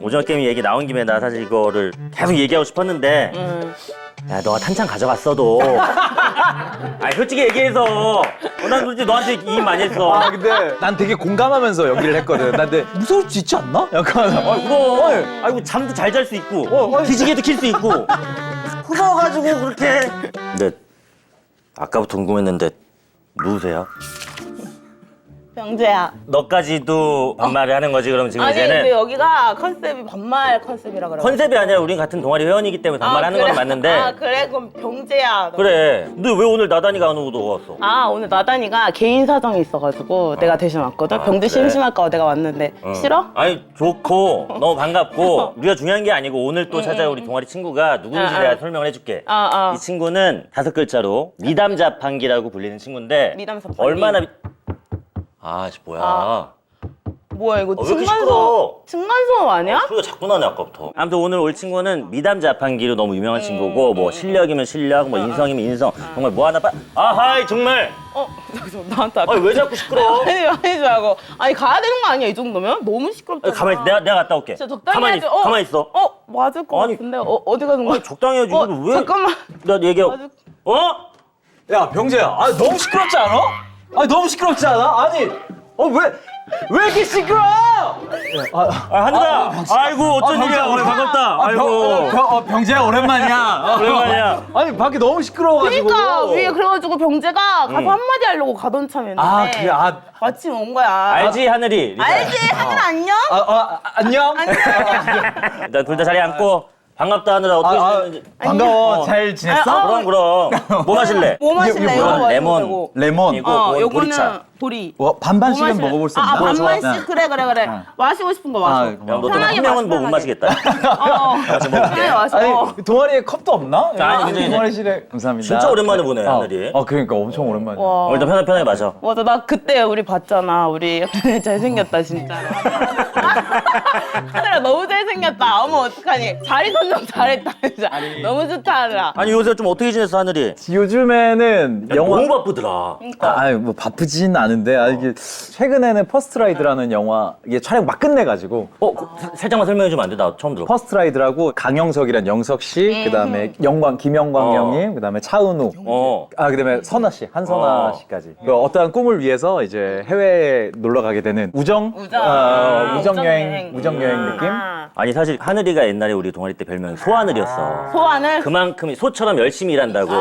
오징어 게임 얘기 나온 김에 나 사실 이거를 계속 얘기하고 싶었는데 야 너가 탄창 가져갔어도 아니 솔직히 얘기해서 난 솔직히 너한테 이입 많이 했어. 아 근데 난 되게 공감하면서 연기를 했거든. 난 근데 무서울 수 있지 않나? 약간 그럼 아이고 잠도 잘 잘 수 있고 기지개도 킬 수 있고 무서워가지고 그렇게. 근데 아까부터 궁금했는데 누구세요? 병재야. 너까지도 반말을 하는 거지 그럼 지금 아니 근데 이제는? 여기가 컨셉이 반말 컨셉이라 그래. 컨셉이 아니라 우린 같은 동아리 회원이기 때문에 반말하는 그래? 건 맞는데. 아 그래? 그럼 병재야. 너. 그래. 근데 왜 오늘 나단이가 안 오고 너가 왔어? 아 오늘 나단이가 개인 사정이 있어가지고 내가 대신 왔거든. 아, 병재 그래? 심심할까 봐 내가 왔는데 싫어? 아니 좋고 너무 반갑고 우리가 중요한 게 아니고 오늘 또 찾아온 우리 동아리 친구가 누군지 내가 설명을 해줄게. 이 친구는 5글자로 미담 자판기라고 불리는 친구인데 미담 자판기. 얼마나 아 뭐야 뭐야 이거 왜 이렇게 층간소음 시끄러워? 층간소음 아니야? 소리가 자꾸 나네 아까부터. 아무튼 오늘 올 친구는 미담 자판기로 너무 유명한 친구고 뭐 실력이면 실력 뭐 인성이면 인성 정말 뭐 하나 아하이 정말 저기서 나한테 아니 왜 자꾸 시끄러워? 아니 말고 아니 가야 되는 거 아니야 이 정도면? 너무 시끄럽잖아. 가만히 있어. 내가 갔다 올게. 진짜 적당히 가만히 해야지. 있어. 가만히 있어. 맞을 것 아니, 같은데 어디 가는 거야? 아니 적당히 해야지. 이거 왜? 잠깐만. 나 얘기하고. 맞을- 야 병재야, 아 너무 시끄럽지 않아? 아니 너무 시끄럽지 않아? 아니 왜 이렇게 시끄러? 하늘아. 아이고 어쩐 일이야. 오늘 반갑다. 아이고. 병재야 오랜만이야. 오랜만이야. 아니 밖에 너무 시끄러워가지고. 그러니까 위에 그래가지고 병재가 가서 한마디 하려고 가던 참이었는데 아 그래 마침 온 거야. 알지 하늘이. 알지 하늘 안녕? 안녕. 일단 둘 다 자리에 앉고 반갑다 하늘아. 어떻게 지냈는지. 반가워. 잘 지냈어? 그럼. 뭐 마실래? 뭐 마실래? 이거 마시면 레몬. 되고. 레몬. 이거 요거는 보리차. 보리. 반반씩은 뭐 마실래? 먹어볼 수 있나? 반반씩 그래. 마시고 싶은 거 마셔. 야, 너도 한 편하게 명은 뭐 마셔, 못 마시겠다. 편하게 마셔. 아니 동아리에 컵도 없나? 아니, 괜찮아. 동아리실에 감사합니다. 진짜 오랜만에 보네 하늘이. 그러니까 엄청 오랜만이야. 와. 일단 편하게 마셔. 맞아 나 그때 우리 봤잖아 우리 잘생겼다 진짜로. 하늘아 너무 잘생겼다. 어머 어떡하니 자리 선정 잘했다 진짜. 너무 좋다 하늘아. 아니 요새 좀 어떻게 지냈어 하늘이? 요즘에는 야, 영화 너무 바쁘더라. 뭐 바쁘진 않은데 이게 최근에는 퍼스트라이드라는 영화 이게 촬영 막 끝내가지고 살짝만 설명해주면 안 돼? 나 처음 들어. 퍼스트라이드라고 강영석이란 영석 씨, 그다음에 김영광 형님, 그다음에 차은우, 그다음에 선아 씨, 한선아 씨까지 그 어떠한 꿈을 위해서 이제 해외에 놀러 가게 되는 우정 여행 느낌. 아니 사실 하늘이가 옛날에 우리 동아리 때 별명이 소하늘이었어. 소환을 그만큼 소처럼 열심히 일한다고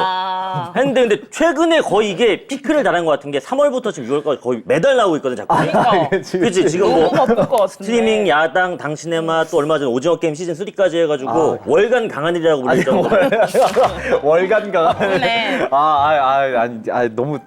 했는데 근데 최근에 거의 이게 피크를 달한 것 같은 게 3월부터 지금 6월까지 거의 매달 나오고 있거든 작품이. 그치 지금 너무 뭐 바쁠 것 같은데. 스트리밍 야당 당신의 맛 또 얼마 전에 오징어 게임 시즌 3까지 해가지고 월간 강하늘이라고 불릴 정도로. 월간 그러네. 너무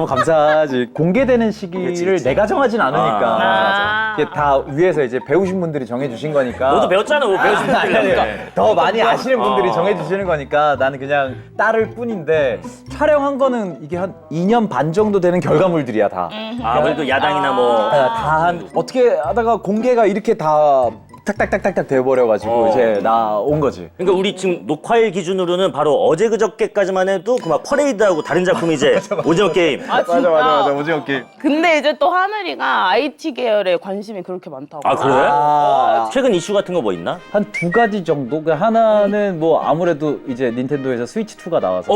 감사하지. 공개되는 시기를 내가 정하진 않으니까 이게 다 위에서 이제 배우신 분들이 정해주신 거니까. 너도 배웠잖아 뭐 배우신 분들이니까. 더 많이 아시는 분들이 정해주시는 거니까 나는 그냥 따를 뿐인데 촬영한 거는 이게 한 2년 반 정도 되는 결과물들이야 다. 그래도 야당이나 뭐. 다 한 어떻게 하다가 공개가 이렇게 다 탁탁탁탁탁 돼버려가지고 이제 나온 거지. 그러니까 우리 지금 녹화일 기준으로는 바로 어제 그저께까지만 해도 그 막 퍼레이드하고 다른 작품이 이제 오징어 게임. 진짜? 오징어 게임. 근데 이제 또 하늘이가 IT 계열에 관심이 그렇게 많다고. 그래? 최근 이슈 같은 거 뭐 있나? 한 2가지 정도? 그 하나는 뭐 아무래도 이제 닌텐도에서 스위치 2가 나와서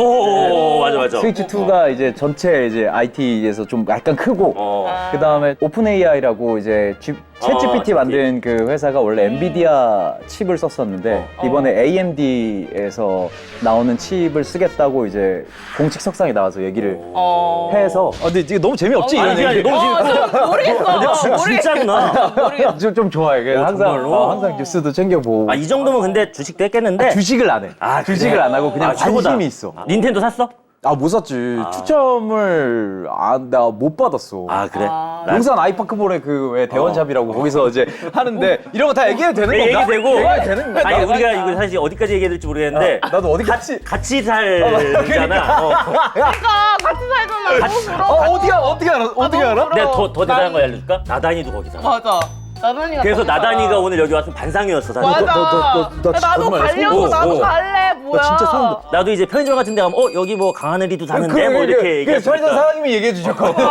맞아. 스위치 2가 이제 전체 이제 IT에서 좀 약간 크고 그 다음에 오픈 AI라고 이제 챗GPT 만든 그 회사가 원래 엔비디아 칩을 썼었는데 이번에 AMD에서 나오는 칩을 쓰겠다고 이제 공식 석상에 나와서 얘기를 해서 근데 이게 너무 재미없지 이런 얘기. 모르겠어. 진짜구나. 좀 좋아해. 그래서 정말로? 항상 뉴스도 챙겨보고. 이 정도면 근데 주식도 했겠는데. 주식을 안 해. 주식을 안 하고 그냥 최고다. 관심이 있어. 닌텐도 샀어? 못 샀지. 추첨을 나 못 받았어. 그래? 용산 아이파크몰에 그 왜 대원샵이라고 거기서 이제 하는데 이런 거 다 얘기해도 되는 건가? 얘기 되고. 얘기해도 되는 거야? 아니 우리가 이거 사실 어디까지 얘기해야 될지 모르겠는데 나도 어디 같이 같이 살잖아. 그러니까 같이 살잖아. 너무 부러워. 어떻게 알아? 내가 더 대단한 거 알려줄까? 나단이도 거기 살아. 맞아. 나단이가 그래서 거기 살아. 나단이가 오늘 여기 왔으면 반상이었어 사실. 맞아. 나도 정말 가려고 오. 갈래. 뭐야? 진짜 소름 돋. 나도 이제 편의점 같은 데 가면 여기 뭐 강하늘이도 사는데 뭐 이렇게 그래서 편의점 얘기하니까 사장님이 얘기해 주셨거든.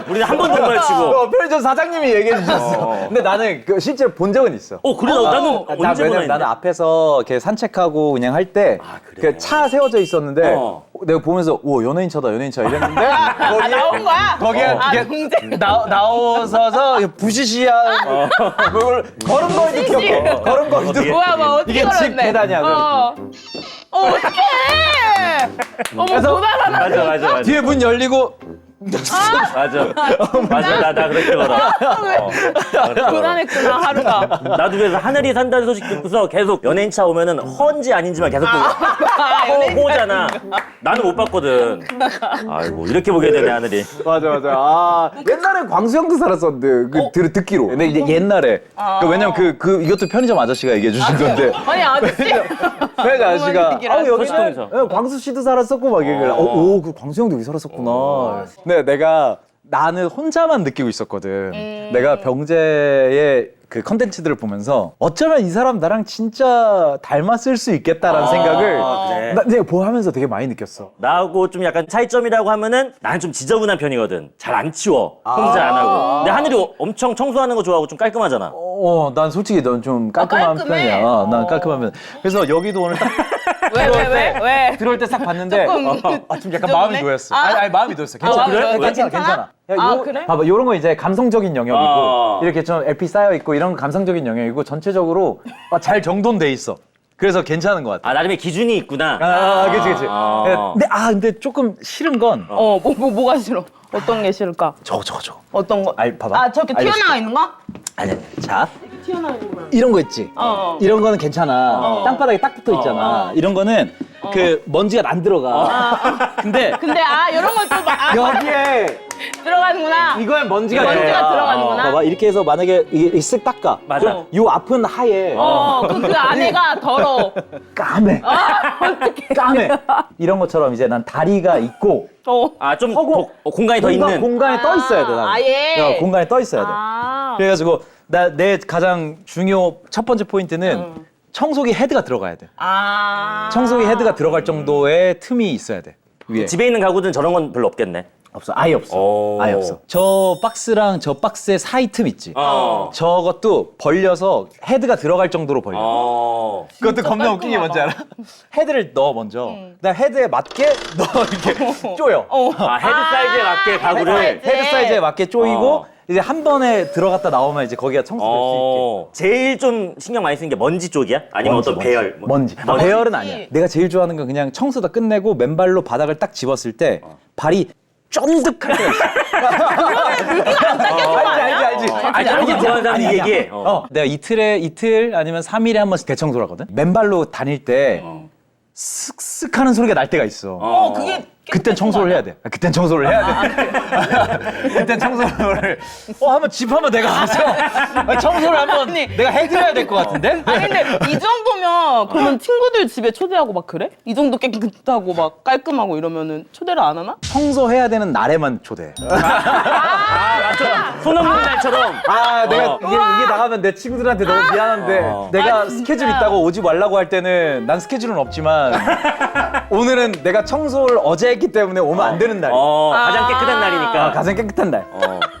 우리는 한 번도 못 마주치고 편의점 사장님이 얘기해 주셨어. 근데 나는 실제로 본 적은 있어. 그래 나는 나 언제 왜냐면 보나 나는 앞에서 이렇게 산책하고 그냥 할 때 그래? 차 세워져 있었는데 어. 내가 보면서 오 연예인 차다 연예인 차 이랬는데 나온 거야? 거기에 이게 동생. 나오서서 부시시한 뭘 걸음걸이도 부시시. 귀엽고 걸음걸이도 어떻게? 뭐야, 뭐 어떻게 이게 집 걸었네? 계단이야. 어떡해! 어머, 그래서 고단하다. 맞아 뒤에 문 열리고 맞아 나 그렇게 걸어 고단했구나, 하루가. 나도 그래서 하늘이 산다는 소식 듣고서 계속 연예인차 오면은 헌지 아닌지만 계속 호잖아. 나는 못 봤거든. 아이고 이렇게 보게 되네 하늘이. 맞아. 아 옛날에 광수형도 살았었는데 듣기로. 근데 이제 옛날에 왜냐면 이것도 편의점 아저씨가 얘기해 주신 건데. 아니, 아저씨. 편의점 아저씨가 여기는 서식동에서. 광수 씨도 살았었고 막 얘기를. 그 광수형도 여기 살았었구나. 근데 나는 혼자만 느끼고 있었거든. 내가 병재의 그 컨텐츠들을 보면서 어쩌면 이 사람 나랑 진짜 닮았을 수 있겠다라는 생각을 그래. 내가 하면서 되게 많이 느꼈어. 나하고 좀 약간 차이점이라고 하면은 나는 좀 지저분한 편이거든. 잘 안 치워. 혼자 안 하고. 근데 하늘이 엄청 청소하는 거 좋아하고 좀 깔끔하잖아. 난 솔직히 넌 좀 깔끔한 깔끔해. 편이야. 난 깔끔한 편. 그래서 여기도 오늘 딱 왜? 들어올 때 싹 봤는데 좀 약간 마음이 놓였어. 아니 마음이 놓였어. 괜찮아. 그래? 왜? 괜찮아. 그래? 봐봐, 요런 거 이제 감성적인 영역이고 아. 이렇게 좀 LP 쌓여 있고 이런 건 감성적인 영역이고 전체적으로 잘 정돈돼 있어. 그래서 괜찮은 것 같아. 나름의 기준이 있구나. 그치. 근데 조금 싫은 건 뭐가 싫어? 어떤 게 싫을까? 저거. 어떤 거? 봐봐. 저렇게 알려줄게. 튀어나와 있는 거? 아니, 자. 튀어나와 있는 거야. 이런 거 있지? 이런 거는 괜찮아. 땅바닥에 딱 붙어 있잖아. 이런 거는 그 먼지가 안 들어가. 근데 근데 이런 것도 여기에 들어가는구나. 이거에 먼지가 들어가는구나. 봐봐, 이렇게 해서 만약에 이게 쓱 닦아. 맞아. 그럼 요 앞은 하얘. 그 안에가 더러워. 까매. 까매. 이런 것처럼 이제 난 다리가 있고 좀 허공. 공간이 더 있는. 공간에 떠 있어야 돼. 나는. 아예. 공간에 떠 있어야 돼. 그래가지고 내 가장 중요 첫 번째 포인트는 청소기 헤드가 들어가야 돼. 청소기 헤드가 들어갈 정도의 틈이 있어야 돼. 위에. 집에 있는 가구들은 저런 건 별로 없겠네. 없어. 아예 없어. 오. 아예 없어. 저 박스랑 저 박스의 사이 틈 있지. 저것도 벌려서 헤드가 들어갈 정도로 벌려. 그것도 겁나 웃긴 게 뭔지 알아? 헤드를 넣어 먼저. 그다음 헤드에 맞게 넣어 이렇게 쪼여. 헤드 사이즈에 맞게 가구를. 헤드 사이즈에 맞게 쪼이고 이제 한 번에 들어갔다 나오면 이제 거기가 청소될 수 있게. 제일 좀 신경 많이 쓰는 게 먼지 쪽이야? 아니면 어떤 배열? 먼지. 배열은 아니야. 내가 제일 좋아하는 건 그냥 청소 다 끝내고 맨발로 바닥을 딱 집었을 때 발이 쫀득할 때가 있어. 알지. 그런 거 좋아하는 사람이 얘기해. 내가 이틀 아니면 3일에 한 번씩 대청소를 하거든. 맨발로 다닐 때 쓱쓱 하는 소리가 날 때가 있어. 그땐 청소를 해야 돼. 그땐 청소를 해야 돼. 그땐 청소를. 한번 집 한번 내가 가서 청소를 한번 내가 해드려야 될 것 같은데? 아니 근데 이 정도면 그러면 친구들 집에 초대하고 막 그래? 이 정도 깨끗하고 막 깔끔하고 이러면은 초대를 안 하나? 청소해야 되는 날에만 초대해. 손 없는 날처럼. 내가 이게 나가면 내 친구들한테 너무 미안한데 내가 스케줄 있다고 오지 말라고 할 때는 난 스케줄은 없지만 오늘은 내가 청소를 어제 했기 때문에 오면 안 되는 날이야. 가장 깨끗한 날이니까. 가장 깨끗한 날.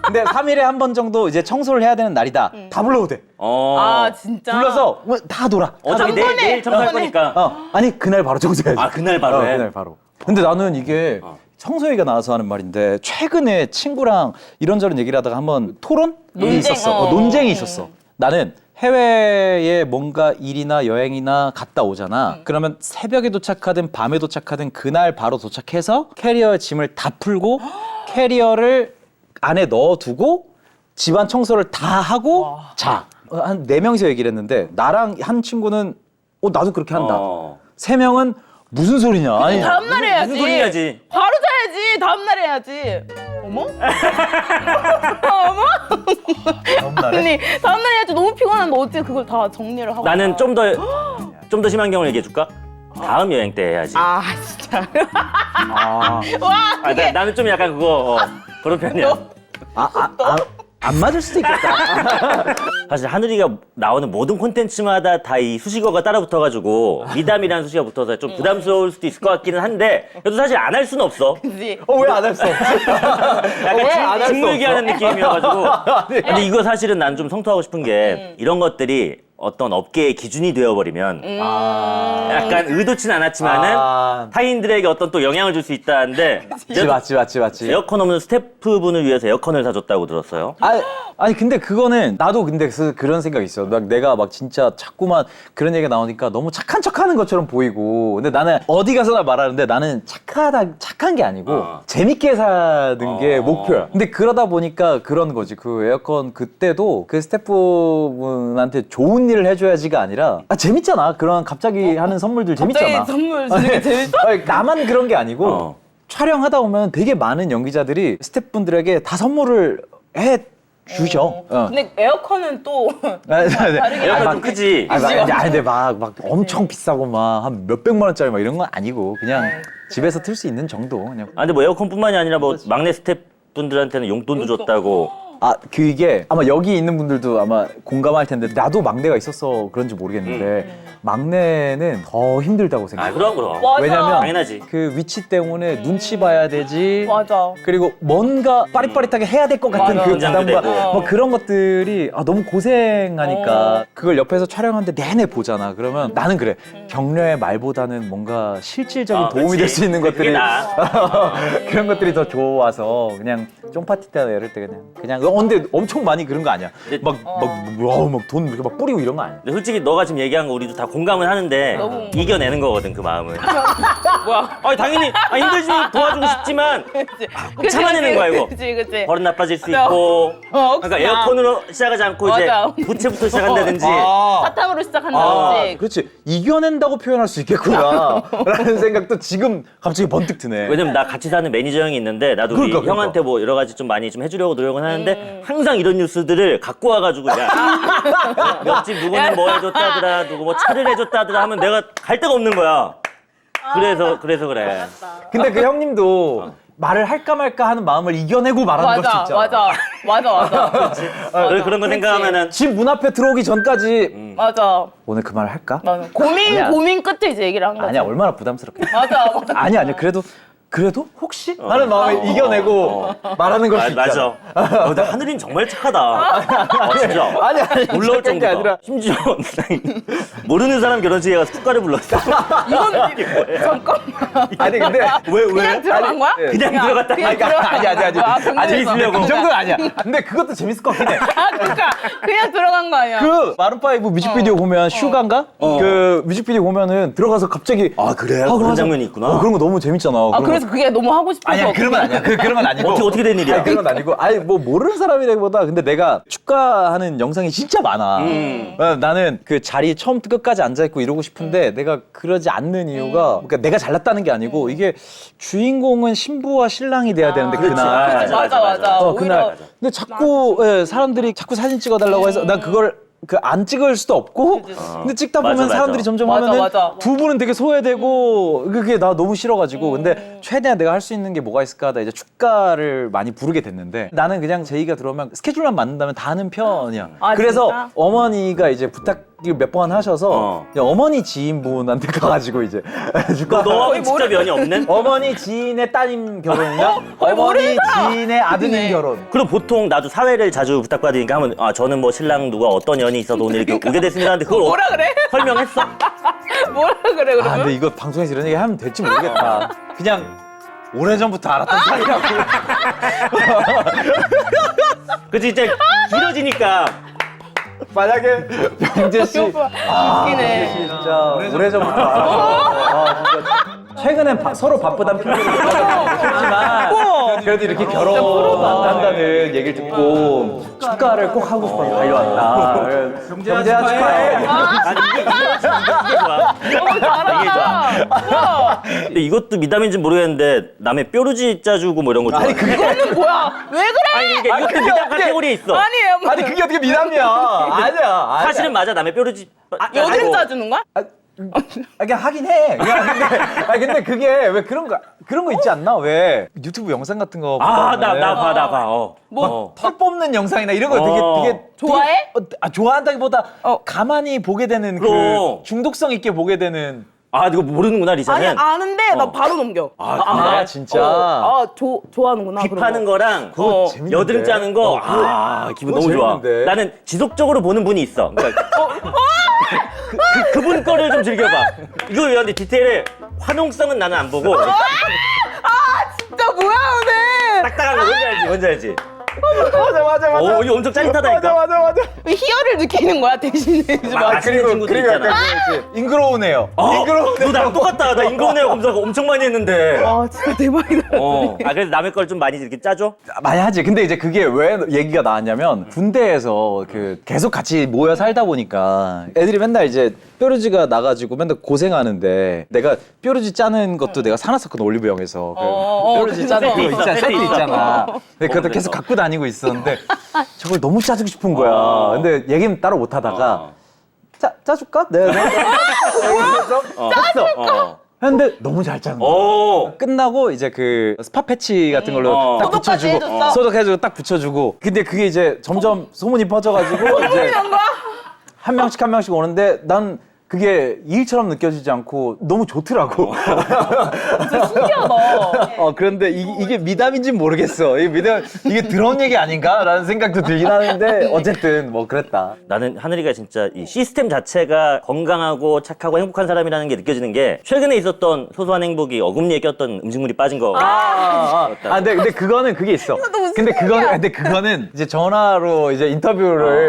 근데 3일에 한 번 정도 이제 청소를 해야 되는 날이다. 다 불러도 돼. 진짜? 불러서 다 돌아. 어차피 내일 청소할 거니까. 아니 그날 바로 청소해야지. 그날 바로 해? 그날 바로. 근데 나는 이게 청소 얘기가 나와서 하는 말인데 최근에 친구랑 이런저런 얘기를 하다가 한번 토론이 있었어. 논쟁이 있었어. 나는 해외에 뭔가 일이나 여행이나 갔다 오잖아. 그러면 새벽에 도착하든 밤에 도착하든 그날 바로 도착해서 캐리어의 짐을 다 풀고 캐리어를 안에 넣어두고 집안 청소를 다 하고 자. 한 4명이서 얘기를 했는데 나랑 한 친구는 나도 그렇게 한다. 3명은 무슨 소리냐. 아니, 다음날 해야지. 무슨 소리 해야지. 바로 자야지. 다음날 해야지. 어머? 아니 다음날 해야지. 너무 피곤한데 어떻게 그걸 다 정리를 하고 나는 좀 더 심한 경우를 얘기해 줄까? 다음 여행 때 해야지. 진짜. 나는 좀 약간 그거 그런 편이야. 안 맞을 수도 있겠다. 사실 하늘이가 나오는 모든 콘텐츠마다 다 이 수식어가 따라붙어가지고 미담이라는 수식어가 붙어서 좀 부담스러울 수도 있을 것 같기는 한데 그래도 사실 안 할 수는 없어. 그지? 왜 안 할 수 없지? 약간 직무유기하는 느낌이어가지고. 근데 이거 사실은 난 좀 성토하고 싶은 게 이런 것들이 어떤 업계의 기준이 되어버리면 약간 의도치는 않았지만은 타인들에게 어떤 또 영향을 줄 수 있다는데 맞지. 에어컨 없는 스태프분을 위해서 에어컨을 사줬다고 들었어요. 아니 근데 그거는 나도 근데 그런 생각이 있어. 내가 막 진짜 자꾸만 그런 얘기가 나오니까 너무 착한 척하는 것처럼 보이고. 근데 나는 어디 가서나 말하는데 나는 착한 게 아니고 재밌게 사는 게 목표야. 근데 그러다 보니까 그런 거지. 그 에어컨 그때도 그 스태프분한테 좋은 일을 해줘야지가 아니라 재밌잖아. 그런 갑자기 하는 선물들 재밌잖아. 갑자기 선물 주는 게 재밌어? 아니, 나만 그런 게 아니고 촬영하다 보면 되게 많은 연기자들이 스태프분들에게 다 선물을 해 주죠. 근데 에어컨은 또 다르게 에어컨 좀 크지. 근데 막 엄청 비싸고 막 한 몇백만 원짜리 막 이런 건 아니고 그냥 집에서 틀 수 있는 정도. 그냥. 근데 뭐 에어컨뿐만이 아니라 뭐 막내 스태프분들한테는 용돈도 줬다고. 이게 아마 여기 있는 분들도 아마 공감할 텐데 나도 막내가 있어서 그런지 모르겠는데 막내는 더 힘들다고 생각해. 그럼. 맞아. 왜냐면 당연하지. 그 위치 때문에 눈치 봐야 되지. 맞아. 그리고 뭔가 빠릿빠릿하게 해야 될 것 같은 맞아. 그 긴장도 부담과 되고. 뭐 그런 것들이 너무 고생하니까 그걸 옆에서 촬영하는데 내내 보잖아. 그러면 나는 그래. 격려의 말보다는 뭔가 실질적인 도움이 될 수 있는 그게 것들이 나아. 그런 것들이 더 좋아서 그냥 쫑파티 때나 이럴 때 그냥 근데 엄청 많이 그런 거 아니야. 막 돈 이렇게 막 뿌리고 이런 거 아니야. 근데 솔직히 너가 지금 얘기한 거 우리도 다 공감을 하는데 너무- 이겨내는 거거든 그 마음을. 뭐야? 당연히 힘들지만 도와주고 싶지만 꼭 참아내는 거야 이거. 그치. 버릇 나빠질 수 맞아. 있고. 혹시나. 그러니까 에어컨으로 시작하지 않고 맞아. 이제 부채부터 시작한다든지. 사탕으로 시작한다든지. 그렇지. 이겨낸다고 표현할 수 있겠구나. 라는 생각도 지금 갑자기 번뜩 드네. 왜냐면 나 같이 사는 매니저 형이 있는데 나도 우리 그러니까. 형한테 뭐 여러 가지 좀 많이 좀 해주려고 노력은 하는데 항상 이런 뉴스들을 갖고 와가지고 옆집 누구는 뭐 해줬다더라 누구 뭐 차를 해줬다더라 하면 내가 갈 데가 없는 거야. 그래서 그래. 근데 그 형님도 말을 할까 말까 하는 마음을 이겨내고 말하는 걸 수 있잖아. 맞아. 그런 거 생각하면은 집 문 앞에 들어오기 전까지 맞아. 오늘 그 말을 할까? 맞아. 고민 끝에 이제 얘기를 한 거지. 아니야, 얼마나 부담스럽게. 맞아. 아니야. 그래도 혹시? 하는 마음을 이겨내고 말하는 걸 수 있잖아. 맞아. 근데 하늘이는 정말 착하다. 진짜. 아니, 놀라울 착한 게 정도다. 아니라. 심지어 모르는 사람 결혼식에 가서 축가를 불렀어. 이건 잠깐만. 아니, 근데. 왜? 그냥 들어간 거야? 그냥 들어갔다. 그냥 아니. 경매에서. 이 정도는 아니야. 근데 그것도 재밌을 것 같긴 해. 그러니까 그냥 들어간 거 아니야? 그 마룬5 뮤직비디오 보면 슈가인가? 그 뮤직비디오 보면은 들어가서 갑자기 그래? 그럼 그런 하자. 장면이 있구나. 그런 거 너무 재밌잖아. 그런 그래서 그게 너무 하고 싶어서. 아니야, 그런 건 아니야. 그런 건 아니고. 어떻게 된 일이야? 그런 건 아니고. 뭐 모르는 사람이라기보다 근데 내가 축가하는 영상이 진짜 많아. 나는 그 자리 처음부터 끝까지 앉아있고 이러고 싶은데 내가 그러지 않는 이유가 그러니까 내가 잘났다는 게 아니고 이게 주인공은 신부와 신랑이 돼야 되는데 그렇지. 그날. 맞아. 그날. 근데 자꾸 사람들이 자꾸 사진 찍어달라고 해서 난 그걸 안 찍을 수도 없고 근데 찍다 보면 맞아. 사람들이 점점 맞아, 하면은 맞아. 두 분은 되게 소외되고 그게 나 너무 싫어가지고 근데 최대한 내가 할 수 있는 게 뭐가 있을까 하다 이제 축가를 많이 부르게 됐는데 나는 그냥 제의가 들어오면 스케줄만 맞는다면 다 하는 편이야. 그래서 진짜? 어머니가 이제 부탁을 몇 번 하셔서 이제 어머니 지인분한테 가가지고 이제 축가 너하고 진짜 면이 없는? 어머니 지인의 따님 결혼이나 어머니 지인의 아드님 결혼. 그럼 보통 나도 사회를 자주 부탁받으니까 하면 저는 뭐 신랑 누가 어떤 연이 있어도 오늘 이렇게 오게 됐습니다 하는데 그걸 뭐라 그래? 설명했어? 뭐라 그래 그러면? 근데 이거 방송에서 이런 얘기 하면 될지 모르겠다. 그냥 오래전부터 알았던 사이라고. 그치 이제 길어지니까 만약에 병재 씨 웃기네. 진짜 오래전부터 알았어. 진짜 최근엔 서로 바쁘단 핑계로 그렇지만 그래도 이렇게 결혼한다는 얘기를 듣고 축가를 꼭 하고 싶어서 달려왔다. 병재야 축하해. 아니 이게 좋아. 이게 좋아. 근데 이것도 미담인지 모르겠는데 남의 뾰루지 짜주고 뭐 이런 거 좋아. 아니 그게 이거는 뭐야? 왜 그래? 아니 그러니까 이것도 미담 카테고리에 있어. 아니에요. 그게 어떻게 미남이야? 아니야. 사실은 맞아 남의 뾰루지 여드름 짜주는 거야? 그냥 하긴 해. 근데 그게 왜 그런 거 있지 않나? 왜 유튜브 영상 같은 거 나 봐. 털 뽑는 영상이나 이런 거 되게 좋아해? 좋아한다기보다 가만히 보게 되는 그 그럼. 중독성 있게 보게 되는. 이거 모르는구나, 아니 리사는. 아는데 나 바로 넘겨. 아, 진짜. 좋아하는구나. 귀 파는 거랑 그거 재밌는데. 여드름 짜는 거, 기분 그거 너무 좋아. 재밌는데. 나는 지속적으로 보는 분이 있어. 그러니까 그분 거를 좀 즐겨봐. 이거 근데 디테일에 환용성은 나는 안 보고 진짜 뭐야 오늘? 딱딱한 거 뭔지 알지? 맞아. 오, 이거 엄청 짜릿하다니까. 맞아. 왜 희열을 느끼는 거야 대신에? 맛있는 친구들 있잖아. 잉그로우네요. 너 나랑 똑같다. 나 인공내어 검사 엄청 많이 했는데. 진짜 대박이다. 그래서 남의 걸 좀 많이 이렇게 짜줘? 많이 하지. 근데 이제 그게 왜 얘기가 나왔냐면 군대에서 계속 같이 모여 살다 보니까 애들이 맨날 이제 뾰루지가 나가지고 맨날 고생하는데 내가 뾰루지 짜는 것도 내가 사놨었거든 올리브영에서 뾰루지 짜는 그거 세트 있잖아. 근데 그것도 계속 갖고 다니고 있었는데 저걸 너무 짜주고 싶은 거야. 근데 얘기는 따로 못 하다가 짜줄까? 내가 짰어. 했는데 너무 잘 짜는 거야. 끝나고 이제 그 스팟 패치 같은 걸로 딱 소독까지 붙여주고 해줬어? 소독해주고 딱 붙여주고 근데 그게 이제 점점 소문이 퍼져가지고 이제 한 명씩 오는데 난 그게 일처럼 느껴지지 않고 너무 좋더라고. 진짜 신기하다. 그런데 이게 미담인지는 모르겠어. 이게 드러운 얘기 아닌가라는 생각도 들긴 하는데 어쨌든 뭐 그랬다. 나는 하늘이가 진짜 이 시스템 자체가 건강하고 착하고 행복한 사람이라는 게 느껴지는 게 최근에 있었던 소소한 행복이 어금니에 꼈던 음식물이 빠진 거. 근데 그거는 그게 있어. 근데 그거는 이제 전화로 이제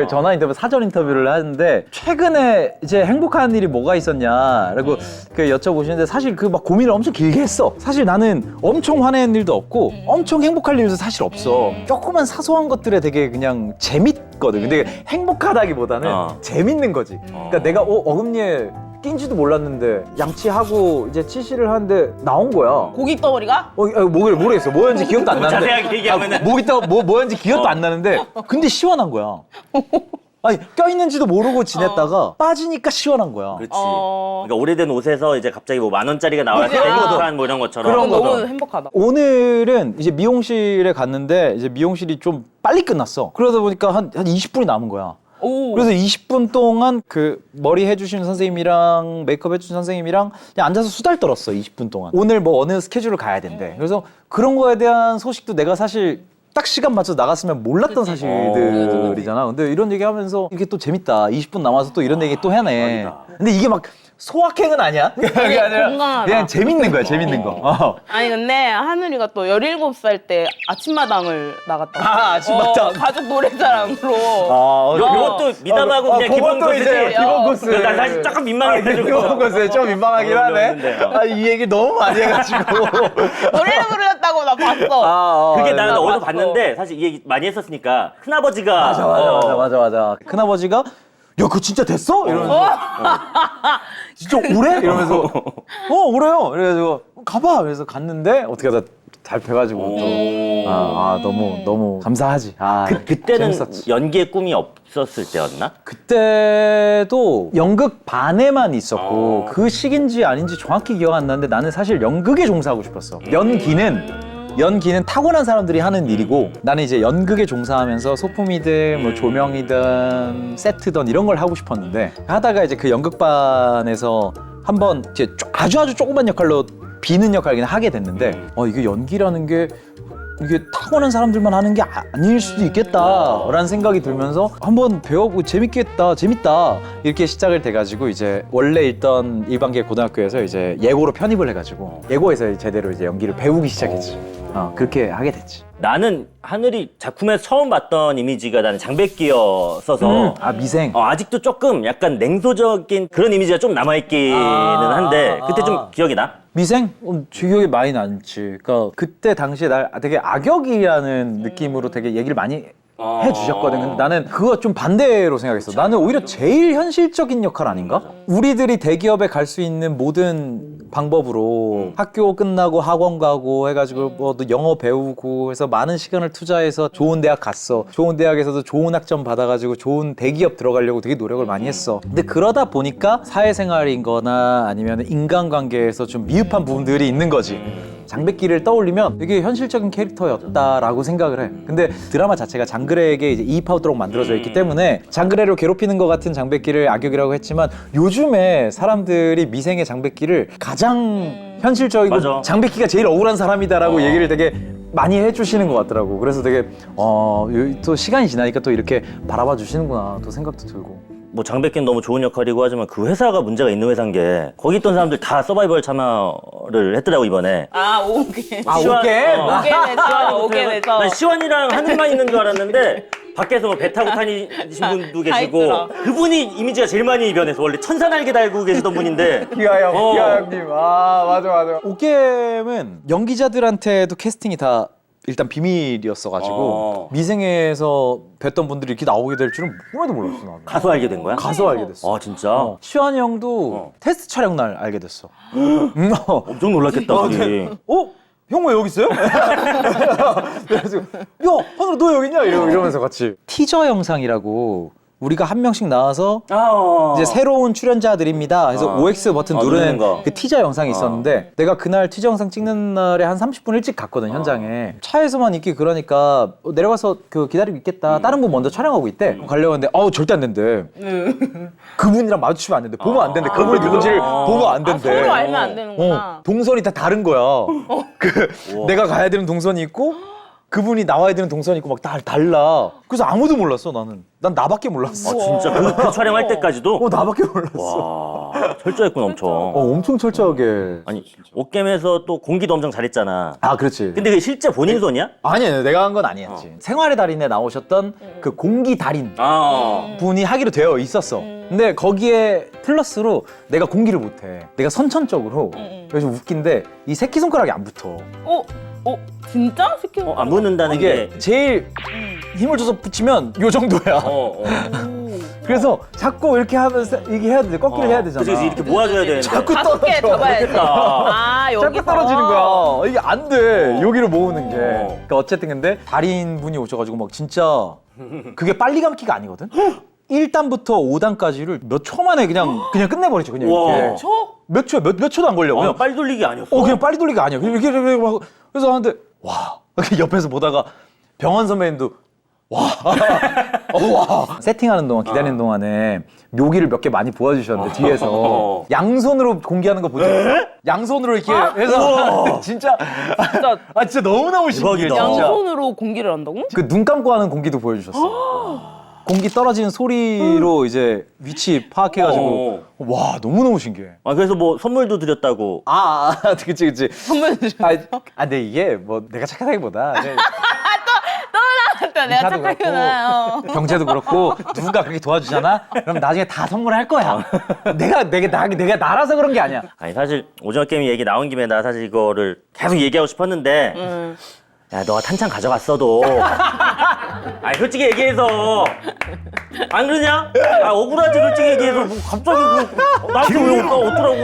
전화 인터뷰 사전 인터뷰를 하는데 최근에 이제 행복한 일이 뭐가 있었냐 라고 그 여쭤보시는데 사실 그 막 고민을 엄청 길게 했어. 사실 나는 엄청 화내는 일도 없고 엄청 행복할 일도 사실 없어. 조그만 사소한 것들에 되게 그냥 재밌거든. 근데 행복하다기보다는 재밌는 거지. 그러니까 내가 어금니에 낀지도 몰랐는데 양치하고 이제 치실을 하는데 나온 거야. 고기 덩어리가? 모르겠어. 뭐였는지 기억도 안 나는데. 자세하게 얘기하면은. 뭐였는지 기억도 안 나는데 근데 시원한 거야. 아니 껴있는지도 모르고 지냈다가 빠지니까 시원한 거야. 그렇지. 그러니까 오래된 옷에서 이제 갑자기 뭐 10,000원짜리가 나왔을 때 행복한 뭐 이런 것처럼. 그런 너무 거죠. 행복하다. 오늘은 이제 미용실에 갔는데 이제 미용실이 좀 빨리 끝났어. 그러다 보니까 한 20분이 남은 거야. 그래서 20분 동안 그 머리 해주시는 선생님이랑 메이크업 해주신 선생님이랑 그냥 앉아서 수다를 떨었어. 20분 동안. 오늘 뭐 어느 스케줄을 가야 된대. 그래서 그런 거에 대한 소식도 내가 사실 딱 시간 맞춰서 나갔으면 몰랐던 사실들이잖아. 근데 이런 얘기 하면서 이게 또 재밌다. 20분 남아서 또 이런 얘기 또 해네. 근데 이게 막 소확행은 아니야. 그게 아니라 건강하다. 그냥 재밌는 거야. 재밌는 거. 아니 근데 하늘이가 또 17살 때 아침마당을 나갔다. 아침마당. 가족 노래자랑으로. 이것도 미담하고 그냥 기본 그것도 이제 코스지. 기본 코스. 난 사실 조금 민망해가지고. 기본 코스 좀 민망하긴 하네. 이 얘기 너무 많이 해가지고. 노래를 부르셨다고 나 봤어. 그게 나는 나 어디서 봤어. 봤는데 사실 이 얘기 많이 했었으니까 큰아버지가 맞아. 큰아버지가 야, 그거 진짜 됐어? 이러면서 진짜 오래? 이러면서 오래요. 그래가지고 가봐. 그래서 갔는데 어떻게 하다 잘 돼가지고 너무 감사하지. 그때는 재밌었지. 연기의 꿈이 없었을 때였나? 그때도 연극 반에만 있었고 그 시기인지 아닌지 정확히 기억 안 나는데 나는 사실 연극에 종사하고 싶었어. 연기는 타고난 사람들이 하는 일이고 나는 이제 연극에 종사하면서 소품이든 뭐 조명이든 세트든 이런 걸 하고 싶었는데 하다가 이제 그 연극반에서 한번 이제 아주 조그만 역할로 비는 역할을 그냥 하게 됐는데 이게 연기라는 게 이게 타고난 사람들만 하는 게 아닐 수도 있겠다라는 생각이 들면서 한번 배워보고 재밌다 이렇게 시작을 돼가지고 이제 원래 있던 일반계 고등학교에서 이제 예고로 편입을 해가지고 예고에서 제대로 이제 연기를 배우기 시작했지. 그렇게 하게 됐지. 나는 하늘이 작품에서 처음 봤던 이미지가 나는 장백기였어서 미생. 아직도 조금 약간 냉소적인 그런 이미지가 좀 남아있기는 한데 그때 좀 기억이 나? 미생? 기억이 많이 남지. 그러니까 그때 당시에 날 되게 악역이라는 느낌으로 되게 얘기를 많이 해주셨거든. 근데 나는 그거 좀 반대로 생각했어. 나는 오히려 제일 현실적인 역할 아닌가? 우리들이 대기업에 갈 수 있는 모든 방법으로 학교 끝나고 학원 가고 해가지고 뭐 너 영어 배우고 해서 많은 시간을 투자해서 좋은 대학 갔어. 좋은 대학에서도 좋은 학점 받아가지고 좋은 대기업 들어가려고 되게 노력을 많이 했어. 근데 그러다 보니까 사회생활인 거나 아니면 인간관계에서 좀 미흡한 부분들이 있는 거지. 장백기를 떠올리면 되게 현실적인 캐릭터였다라고 생각을 해. 근데 드라마 자체가 장그래에게 이제 이입하도록 만들어져 있기 때문에 장그래를 괴롭히는 것 같은 장백기를 악역이라고 했지만 요즘에 사람들이 미생의 장백기를 가장 현실적이고 맞아. 장백기가 제일 억울한 사람이다라고 얘기를 되게 많이 해주시는 것 같더라고. 그래서 되게 또 시간이 지나니까 또 이렇게 바라봐 주시는구나 또 생각도 들고. 뭐 장백기는 너무 좋은 역할이고 하지만 그 회사가 문제가 있는 회사인 게 거기 있던 사람들 다 서바이벌 참여를 했더라고 이번에. 아, 오게. 시완- 오게에서, 오게에서. 난 시완이랑 하늘만 있는 줄 알았는데 밖에서 뭐 배 타고 다니신 분도 계시고 있더라. 그분이 이미지가 제일 많이 변해서 원래 천사날개 달고 계시던 분인데 기아형, 어. 기아형님. 맞아. 오겜은 연기자들한테도 캐스팅이 다 일단 비밀이었어가지고 미생에서 뵀던 분들이 이렇게 나오게 될 줄은 꿈에도 몰랐어. 나는. 가수 알게 된 거야? 가서 알게 됐어. 아 진짜? 시환이 형도 테스트 촬영 날 알게 됐어. 엄청 놀랐겠다 우리. 형 왜 여기 있어요? 그래가지고 야 하늘아 너 여기 있냐? 이러면서 같이 티저 영상이라고 우리가 한 명씩 나와서 이제 새로운 출연자들입니다 해서 OX 버튼 누르는 거. 그 티저 영상이 있었는데 내가 그날 티저 영상 찍는 날에 한 30분 일찍 갔거든 현장에. 차에서만 있기 그러니까 내려가서 그 기다리고 있겠다. 다른 분 먼저 촬영하고 있대. 가려고 했는데 절대 안 된대. 그분이랑 마주치면 안 된대. 보면 안 된대. 그분이 누군지를 보면 안 된대. 서로 알면 안 되는구나. 동선이 다 다른 거야. 내가 가야 되는 동선이 있고 그분이 나와야 되는 동선이 있고 막 다 달라. 그래서 아무도 몰랐어 나는. 난 나밖에 몰랐어. 진짜 그 촬영할 때까지도? 나밖에 몰랐어. 와 철저했구나 엄청. 엄청 철저하게. 아니 옷겜에서 또 공기도 엄청 잘했잖아. 그렇지. 근데 그게 실제 본인 손이야? 아니야, 내가 한 건 아니었지. 생활의 달인에 나오셨던 그 공기 달인 분이 하기로 되어 있었어. 근데 거기에 플러스로 내가 공기를 못해. 내가 선천적으로. 그래서 웃긴데 이 새끼손가락이 안 붙어. 진짜? 스키 안 붙는다는 이게 게. 제일 힘을 줘서 붙이면 요 정도야. 그래서 자꾸 이렇게 하면서 이게 해야 돼. 꺾기를 해야 되잖아. 그래서 이렇게 모아줘야 되는데. 자꾸 다섯 개 떨어져. 잡아야지. 여기서. 자꾸 떨어지는 거야. 이게 안 돼. 여기를 모으는 게. 그러니까 어쨌든 근데 달인 분이 오셔가지고 막 진짜 그게 빨리 감기가 아니거든. 1단부터 5단까지를 몇 초 만에 그냥 끝내버리죠. 그냥 우와. 이렇게. 몇 초? 몇 초도 안 걸려. 그냥 빨리 돌리기 아니었어? 그냥 빨리 돌리기가 아니야. 이렇게 막 그래서 하는데 와. 옆에서 보다가 병원 선배님도 와. 세팅하는 동안 기다리는 동안에 묘기를 몇 개 많이 보여주셨는데 뒤에서 양손으로 공기하는 거 보죠. 양손으로 이렇게 해서 진짜 진짜 너무너무 신기해. 대박이다. 진짜. 양손으로 공기를 한다고? 그 눈 감고 하는 공기도 보여주셨어. 공기 떨어지는 소리로 이제 위치 파악해가지고 와 너무너무 신기해. 그래서 뭐 선물도 드렸다고. 그치. 선물 주셨어? 근데 이게 뭐 내가 착하다기보다 또 내가 착하구나. 경제도 그렇고 누군가 그렇게 도와주잖아. 그럼 나중에 다 선물할 거야. 내가 나라서 그런 게 아니야. 아니 사실 오징어 게임 얘기 나온 김에 나 사실 이거를 계속 얘기하고 싶었는데 야 너가 탄창 가져갔어도 아니 솔직히 얘기해서 안 그러냐? 억울하지 솔직히 얘기해서 뭐 갑자기 나한테 왜 어쩌라고.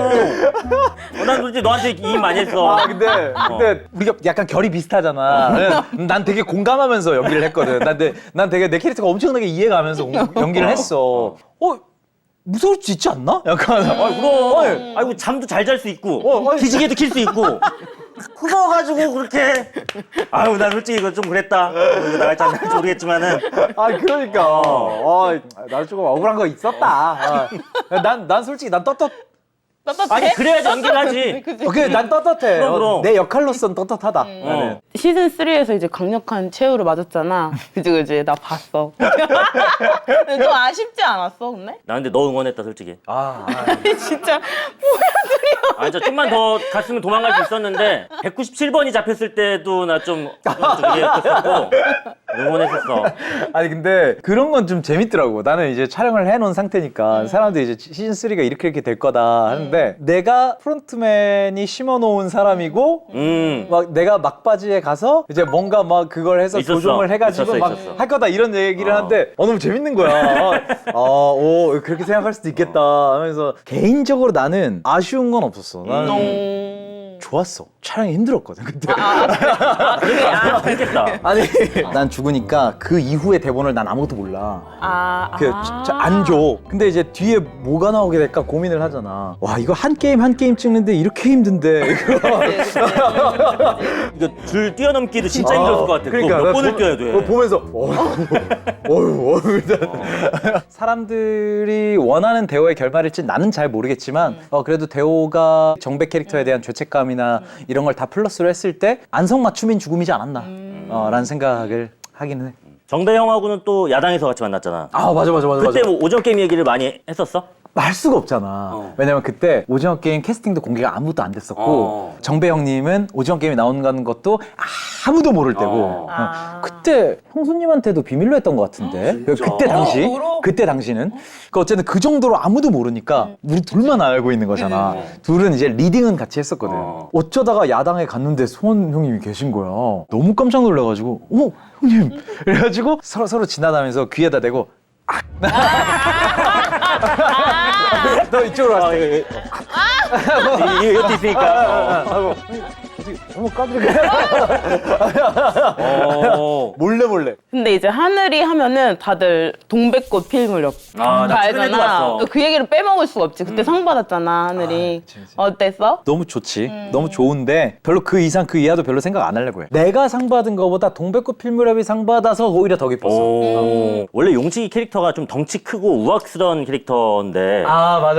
난 솔직히 너한테 이입 많이 했어. 근데 우리가 약간 결이 비슷하잖아. 난 되게 공감하면서 연기를 했거든. 난 되게 내 캐릭터가 엄청나게 이해가면서 연기를 했어. 무서울 수 있지 않나? 약간. 그럼 아이고 잠도 잘 잘 수 있고 기지개도 킬 수 있고 그거 가지고 그렇게 난 솔직히 이거 좀 그랬다. 이거 나갈지 안 나갈지 모르겠지만은 그러니까. 나도 조금 억울한 거 있었다. 난 솔직히 난 떳떳해. 아니 그래야지 연기를 하지. 난 떳떳해. 그럼. 내 역할로선 떳떳하다. 나는. 시즌 3에서 이제 강력한 최후를 맞았잖아. 그지 나 봤어. 근데 좀 아쉽지 않았어 근데? 나 근데 너 응원했다 솔직히. 진짜 보여드릴 아, 진짜 좀만 더 갔으면 도망갈 수 있었는데 197번이 잡혔을 때도 나 좀 예뻤었고 응원했었어. 아니 근데 그런 건 좀 재밌더라고. 나는 이제 촬영을 해놓은 상태니까 사람들이 이제 시즌 3가 이렇게 될 거다 하는데 내가 프론트맨이 심어놓은 사람이고 막 내가 막바지에 가서 이제 뭔가 막 그걸 해서 있었어. 조종을 해가지고 막 있었어. 할 거다 이런 얘기를 하는데 너무 재밌는 거야. 오 그렇게 생각할 수도 있겠다 하면서 개인적으로 나는 아쉬운 건 없었어. 나는 좋았어. 촬영이 힘들었거든 그때. 그랬겠다. 아니 난 죽으니까 그 이후의 대본을 난 아무것도 몰라. 안 줘. 근데 이제 뒤에 뭐가 나오게 될까 고민을 하잖아. 와 이거 한 게임 찍는데 이렇게 힘든데 이거. 이거 줄 뛰어넘기도 진짜 힘들었을 것 같아. 그거 몇 번을 뛰어야 돼. 보면서 사람들이 원하는 대호의 결말일지 나는 잘 모르겠지만 그래도 대호가 정백 캐릭터에 대한 죄책감이나 이런 걸 다 플러스로 했을 때 안성맞춤인 죽음이지 않았나 라는 생각을 하기는 해. 정배 형하고는 또 야당에서 같이 만났잖아. 아 맞아. 그때 뭐 오징어 게임 얘기를 많이 했었어? 말 수가 없잖아. 왜냐면 그때 오징어 게임 캐스팅도 공개가 아무것도 안 됐었고 정배 형님은 오징어 게임이 나오는 것도 아무도 모를 때고 그때 형수님한테도 비밀로 했던 것 같은데 그때 당시는 그러니까 어쨌든 그 정도로 아무도 모르니까 우리 둘만 알고 있는 거잖아. 둘은 이제 리딩은 같이 했었거든. 어쩌다가 야당에 갔는데 소원 형님이 계신 거야. 너무 깜짝 놀라가지고 형님 그래가지고 서로 지나다니면서 귀에다 대고 너 이쪽으로 왔어. 이것도 있으니까. 깜짝이야. 몰래. 근데 이제 하늘이 하면은 다들 동백꽃 필무렵 나 최근에도 봤어. 그 얘기를 빼먹을 수가 없지. 그때 상 받았잖아 하늘이. 그치. 어땠어? 너무 좋지. 너무 좋은데 별로 그 이상 그 이하도 별로 생각 안 하려고 해. 내가 상 받은 거보다 동백꽃 필무렵이 상 받아서 오히려 더 기뻤어. 원래 용식이 캐릭터가 좀 덩치 크고 우악스러운 캐릭터인데 아 맞아.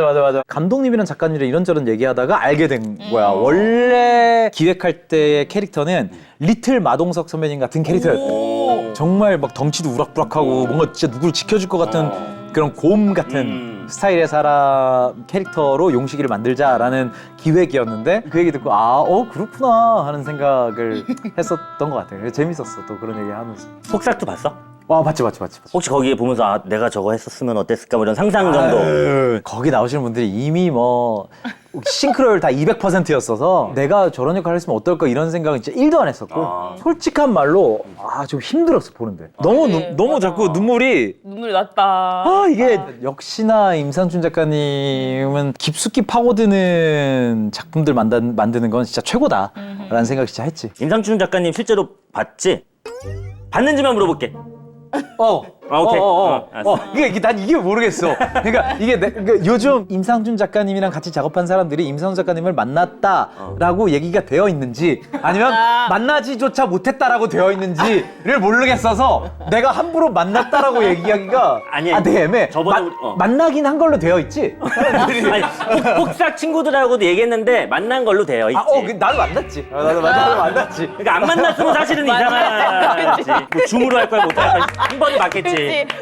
감독님이랑 작가님이랑 이런저런 얘기하다가 알게 된 거야. 원래 기획할 때의 캐릭터는 리틀 마동석 선배님 같은 캐릭터였대. 정말 막 덩치도 우락부락하고 뭔가 진짜 누구를 지켜줄 것 같은 그런 곰 같은 스타일의 사람 캐릭터로 용식이를 만들자라는 기획이었는데 그 얘기 듣고 그렇구나 하는 생각을 했었던 것 같아요. 그래서 재밌었어. 또 그런 얘기 하면서. 폭삭도 봤어? 봤지. 혹시 거기에 보면서 내가 저거 했었으면 어땠을까 뭐 이런 상상 정도. 거기 나오시는 분들이 이미 뭐 싱크로율 다 200%였어서 내가 저런 역할 했으면 어떨까 이런 생각은 진짜 1도 안 했었고 솔직한 말로 좀 힘들었어 보는데 너무 자꾸 눈물이 났다. 이게 역시나 임상춘 작가님은 깊숙이 파고드는 작품들 만드는 건 진짜 최고다라는 생각 진짜 했지. 임상춘 작가님 실제로 봤지? 봤는지만 물어볼게. 오케이. 알았어. 난 이게 모르겠어. 그러니까 이게 요즘 임상준 작가님이랑 같이 작업한 사람들이 임상준 작가님을 만났다라고 얘기가 되어 있는지 아니면 만나지조차 못했다라고 되어 있는지를 모르겠어서 내가 함부로 만났다라고 얘기하기가 되게 애매해. 저번에 만나긴 한 걸로 되어 있지. 아니, 폭삭 친구들하고도 얘기했는데 만난 걸로 되어 있지. 나도 만났지. 나도 만났지. 그러니까 안 만났으면 사실은 이상하지. 뭐 줌으로 할 거야 못 할 거야 한 번은 맞겠지.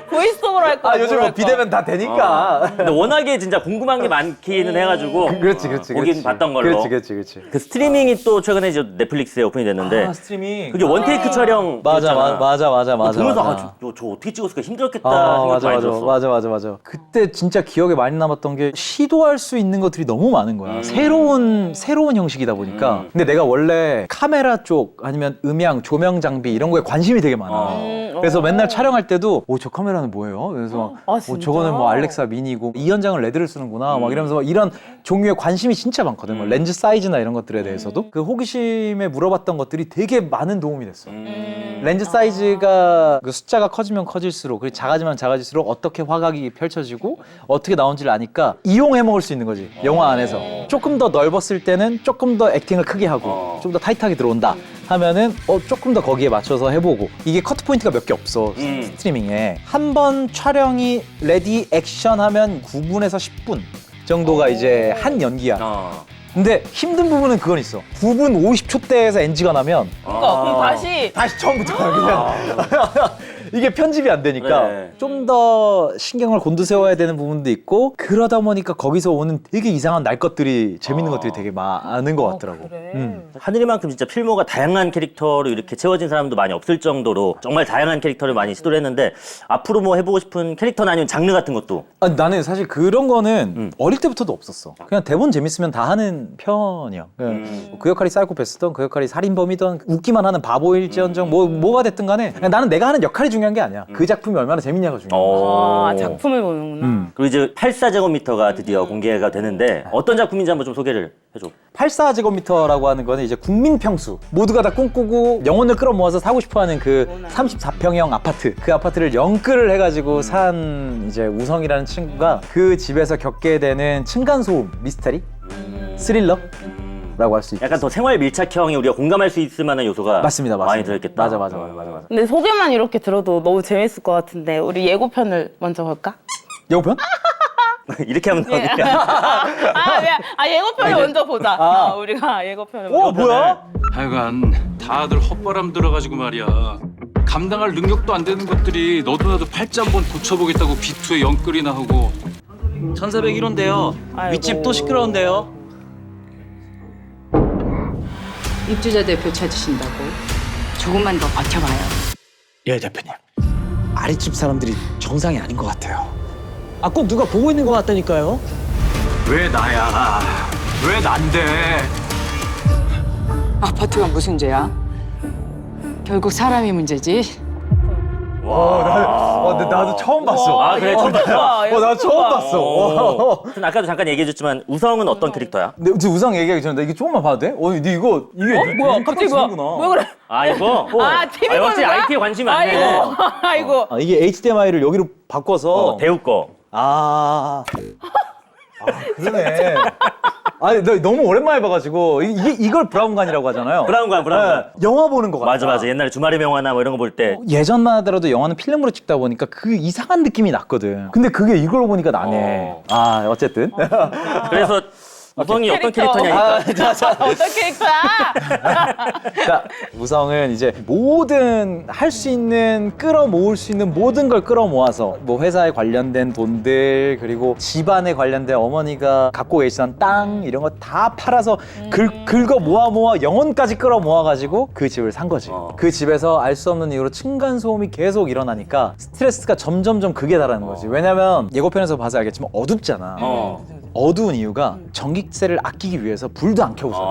보이스오버로 할 거야. 요즘 뭐 비대면 다 되니까. 근데 워낙에 진짜 궁금한 게 많기는 해가지고. 그렇지. 보긴 봤던 걸로. 그렇지. 그 스트리밍이 또 최근에 이제 넷플릭스에 오픈이 됐는데. 스트리밍. 그게 원테이크 촬영. 맞아. 보면서 저 어떻게 찍었을까 힘들었겠다 생각 많이 들었어. 맞아. 그때 진짜 기억에 많이 남았던 게 시도할 수 있는 것들이 너무 많은 거야. 새로운 형식이다 보니까. 근데 내가 원래 카메라 쪽 아니면 음향, 조명 장비 이런 거에 관심이 되게 많아. 그래서 맨날 촬영할 때도 저 카메라는 뭐예요? 그래서 저거는 뭐 알렉사 미니고 이 현장은 레드를 쓰는구나 막 이러면서 이런 종류의 관심이 진짜 많거든. 뭐 렌즈 사이즈나 이런 것들에 대해서도 그 호기심에 물어봤던 것들이 되게 많은 도움이 됐어. 렌즈 사이즈가 그 숫자가 커지면 커질수록 그리고 작아지면 작아질수록 어떻게 화각이 펼쳐지고 어떻게 나온지를 아니까 이용해 먹을 수 있는 거지. 영화 안에서 조금 더 넓었을 때는 조금 더 액팅을 크게 하고 좀 더 타이트하게 들어온다 하면은 조금 더 거기에 맞춰서 해보고 이게 커트 포인트가 몇 개 없어. 스트리밍에 한 번 촬영이 레디 액션 하면 9분에서 10분 정도가 이제 한 연기야. 근데 힘든 부분은 그건 있어. 9분 50초대에서 NG가 나면 그럼 다시 처음부터 그냥 이게 편집이 안 되니까 네. 좀 더 신경을 곤두세워야 되는 부분도 있고 그러다 보니까 거기서 오는 되게 이상한 날 것들이 재밌는 것들이 되게 많은 것 같더라고. 그래. 하늘이만큼 진짜 필모가 다양한 캐릭터로 이렇게 채워진 사람도 많이 없을 정도로 정말 다양한 캐릭터를 많이 시도를 했는데 앞으로 뭐 해보고 싶은 캐릭터나 아니면 장르 같은 것도 아니, 나는 사실 그런 거는 어릴 때부터도 없었어. 그냥 대본 재밌으면 다 하는 편이야. 그냥 그 역할이 사이코패스든 그 역할이 살인범이든 웃기만 하는 바보일지언정 뭐가 됐든 간에 그냥 나는 내가 하는 역할이 중요한 게 아니야. 그 작품이 얼마나 재밌냐가 중요해. 아, 작품을 보는구나. 그리고 이제 84제곱미터가 드디어 공개가 되는데 어떤 작품인지 한번 좀 소개를 해줘. 84제곱미터라고 하는 거는 이제 국민 평수. 모두가 다 꿈꾸고 영혼을 끌어모아서 사고 싶어하는 그 34평형 아파트. 그 아파트를 영끌을 해가지고 산 이제 우성이라는 친구가 그 집에서 겪게 되는 층간소음 미스터리, 스릴러. 라고 할 수 있죠. 약간 더 생활 밀착형이 우리가 공감할 수 있을 만한 요소가 맞습니다. 많이 들어있겠다. 맞아. 근데 소개만 이렇게 들어도 너무 재밌을 것 같은데 우리 예고편을 먼저 볼까? 예고편? 이렇게 하면 나오니까. 예고편을 먼저 보자. 우리가 예고편을 먼저. 뭐야? 하여간 다들 헛바람 들어가지고 말이야. 감당할 능력도 안 되는 것들이 너도 나도 팔자 한번 고쳐보겠다고 비투에 영끌이나 하고. 1401호인데요. 아이고. 윗집 또 시끄러운데요. 입주자 대표 찾으신다고 조금만 더 버텨봐요. 예, 대표님. 아랫집 사람들이 정상이 아닌 것 같아요. 아, 꼭 누가 보고 있는 것 같다니까요. 왜 나야? 왜 난데? 아파트가 무슨 죄야? 결국 사람이 문제지. 나도 처음 봤어. 아, 그래, 처음 봤어? 나 처음 봤어. 아까도 잠깐 얘기해줬지만 우성은 어떤 캐릭터야? 근데 우상 얘기하기 전에 나 이게 조금만 봐도 돼? 근데 이게 뭐야? 갑자기 뭐야? 왜 그래? 아, 이거? TV 역시 보는 거야? IT에 관심이 많네. 아이고. 이게 HDMI를 여기로 바꿔서 대우 거. 그러네. 아니, 나 너무 오랜만에 봐가지고 이걸 브라운관이라고 하잖아요. 브라운관. 네, 영화 보는 것 같아. 맞아. 옛날에 주말의 명화나 뭐 이런 거 볼 때. 예전만 하더라도 영화는 필름으로 찍다 보니까 그 이상한 느낌이 났거든. 근데 그게 이걸로 보니까 나네. 어쨌든. 그래서 우성이 어떤 캐릭터냐. 어떤 캐릭터야? 자, 우성은 이제 모든 할 수 있는 끌어모을 수 있는 모든 걸 끌어모아서 뭐 회사에 관련된 돈들 그리고 집안에 관련된 어머니가 갖고 계시던 땅 이런 거 다 팔아서 긁어 모아 영혼까지 끌어모아 가지고 그 집을 산 거지. 그 집에서 알 수 없는 이유로 층간 소음이 계속 일어나니까 스트레스가 점점점 극에 달하는 거지. 왜냐면 예고편에서 봐서 알겠지만 어둡잖아. 어두운 이유가 전기세를 아끼기 위해서 불도 안 켜고 살아.